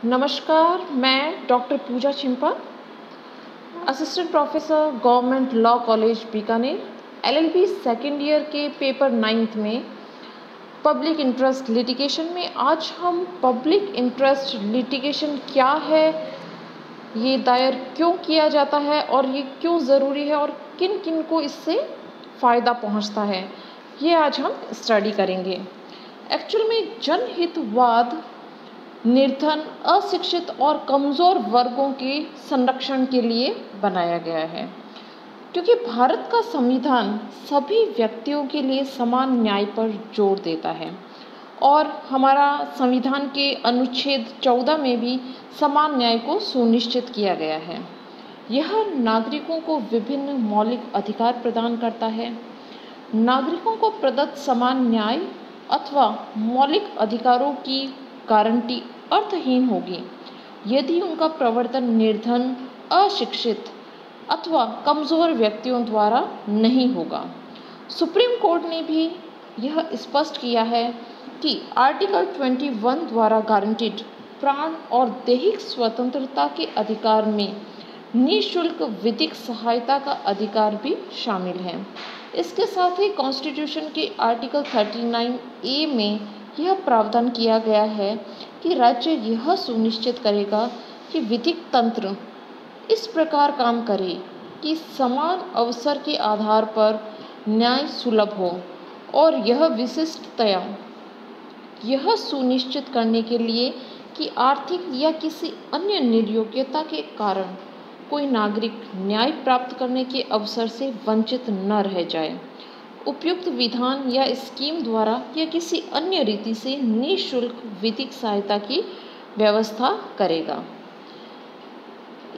नमस्कार, मैं doctor Pooja Chimpa, assistant professor government law college Bikaner, LLB second year के पेपर 9th में पब्लिक इंटरेस्ट लिटिगेशन में आज हम पब्लिक इंटरेस्ट लिटिगेशन क्या है, ये दायर क्यों किया जाता है और ये क्यों ज़रूरी है और किन किन को इससे फ़ायदा पहुंचता है, ये आज हम स्टडी करेंगे। एक्चुअल में जनहितवाद निर्धन, अशिक्षित और कमज़ोर वर्गों के संरक्षण के लिए बनाया गया है, क्योंकि भारत का संविधान सभी व्यक्तियों के लिए समान न्याय पर जोर देता है और हमारा संविधान के अनुच्छेद 14 में भी समान न्याय को सुनिश्चित किया गया है। यह नागरिकों को विभिन्न मौलिक अधिकार प्रदान करता है। नागरिकों को प्रदत्त समान न्याय अथवा मौलिक अधिकारों की गारंटी अर्थहीन होगी यदि उनका प्रवर्तन निर्धन, अशिक्षित अथवा कमज़ोर व्यक्तियों द्वारा नहीं होगा। सुप्रीम कोर्ट ने भी यह स्पष्ट किया है कि आर्टिकल 21 द्वारा गारंटीड प्राण और दैहिक स्वतंत्रता के अधिकार में निःशुल्क विधिक सहायता का अधिकार भी शामिल है। इसके साथ ही कॉन्स्टिट्यूशन के आर्टिकल 39A में यह प्रावधान किया गया है कि राज्य यह सुनिश्चित करेगा कि विधिक तंत्र इस प्रकार काम करे कि समान अवसर के आधार पर न्याय सुलभ हो और यह विशिष्टतया यह सुनिश्चित करने के लिए कि आर्थिक या किसी अन्य निर्योग्यता के कारण कोई नागरिक न्याय प्राप्त करने के अवसर से वंचित न रह जाए। उपयुक्त विधान या स्कीम द्वारा या किसी अन्य रीति से निःशुल्क विधिक सहायता की व्यवस्था करेगा।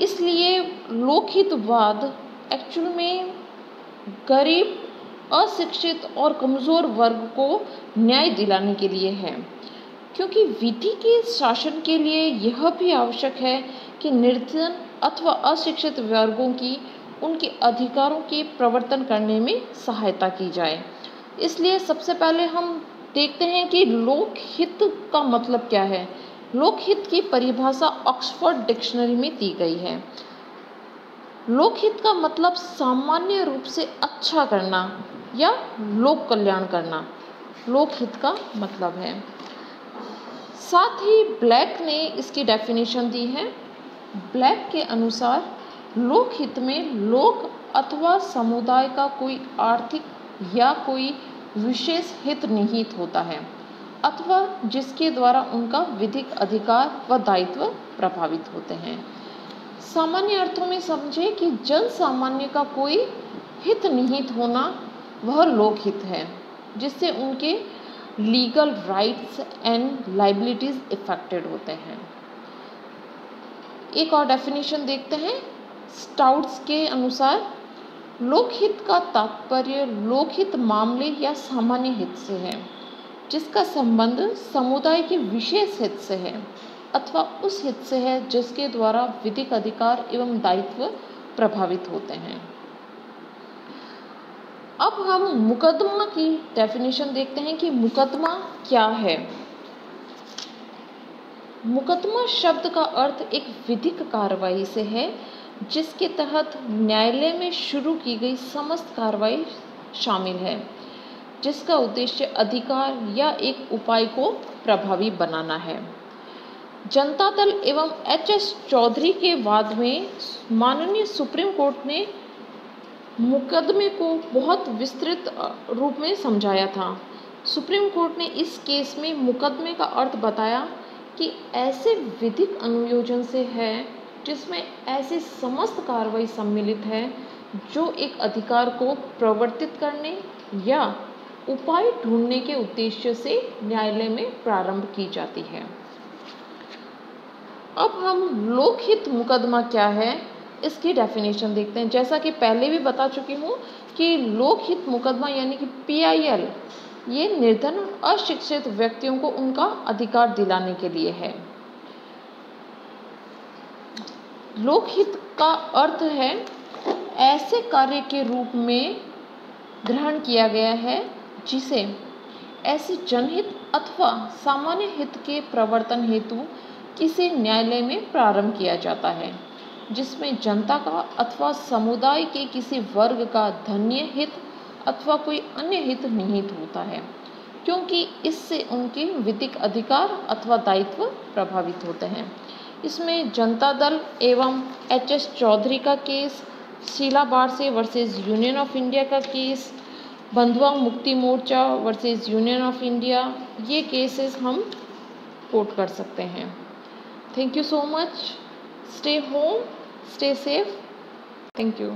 इसलिए लोकहितवाद एक्चुअल में गरीब, अशिक्षित और कमज़ोर वर्ग को न्याय दिलाने के लिए है, क्योंकि विधि के शासन के लिए यह भी आवश्यक है कि निर्धन अथवा अशिक्षित वर्गों की उनके अधिकारों के प्रवर्तन करने में सहायता की जाए। इसलिए सबसे पहले हम देखते हैं कि लोकहित का मतलब क्या है। लोकहित की परिभाषा ऑक्सफोर्ड डिक्शनरी में दी गई है। लोकहित का मतलब सामान्य रूप से अच्छा करना या लोक कल्याण करना, लोकहित का मतलब है। साथ ही ब्लैक ने इसकी डेफिनेशन दी है। ब्लैक के अनुसार लोकहित में लोक अथवा समुदाय का कोई आर्थिक या कोई विशेष हित निहित होता है अथवा जिसके द्वारा उनका विधिक अधिकार व दायित्व प्रभावित होते हैं। सामान्य अर्थों में समझे कि जन सामान्य का कोई हित निहित होना वह लोकहित है, जिससे उनके legal rights and liabilities affected होते हैं। एक और डेफिनेशन देखते हैं। स्टाउट्स के अनुसार लोकहित का तात्पर्य लोकहित मामले या सामान्य हित से है जिसका संबंध समुदाय के विशेष हित से है अथवा उस हित से है जिसके द्वारा विधिक अधिकार एवं दायित्व प्रभावित होते हैं। अब हम मुकदमा की डेफिनेशन देखते हैं कि मुकदमा क्या है। मुकदमा शब्द का अर्थ एक विधिक कार्रवाई से है जिसके तहत न्यायालय में शुरू की गई समस्त कार्रवाई शामिल है, जिसका उद्देश्य अधिकार या एक उपाय को प्रभावी बनाना है। जनता दल एवं एच.एस. चौधरी के वाद में माननीय सुप्रीम कोर्ट ने मुकदमे को बहुत विस्तृत रूप में समझाया था। सुप्रीम कोर्ट ने इस केस में मुकदमे का अर्थ बताया कि ऐसे विधिक अनुयोजन से है जिसमें ऐसी समस्त कार्रवाई सम्मिलित है जो एक अधिकार को प्रवर्तित करने या उपाय ढूंढने के उद्देश्य से न्यायालय में प्रारंभ की जाती है। अब हम लोकहित मुकदमा क्या है इसकी डेफिनेशन देखते हैं। जैसा कि पहले भी बता चुकी हूँ कि लोकहित मुकदमा यानी कि PIL ये निर्धन और अशिक्षित व्यक्तियों को उनका अधिकार दिलाने के लिए है। लोकहित का अर्थ है ऐसे कार्य के रूप में ग्रहण किया गया है जिसे ऐसे जनहित अथवा सामान्य हित के प्रवर्तन हेतु इसे न्यायालय में प्रारंभ किया जाता है, जिसमें जनता का अथवा समुदाय के किसी वर्ग का धन्य हित अथवा कोई अन्य हित निहित होता है, क्योंकि इससे उनके विधिक अधिकार अथवा दायित्व प्रभावित होते हैं। इसमें जनता दल एवं एच.एस. चौधरी का केस, शीला बारसे वर्सेस यूनियन ऑफ इंडिया का केस, बंधुआ Mukti Morcha versus union of India, ये केसेस हम कोट कर सकते हैं। Thank you so much. Stay home, stay safe. Thank you.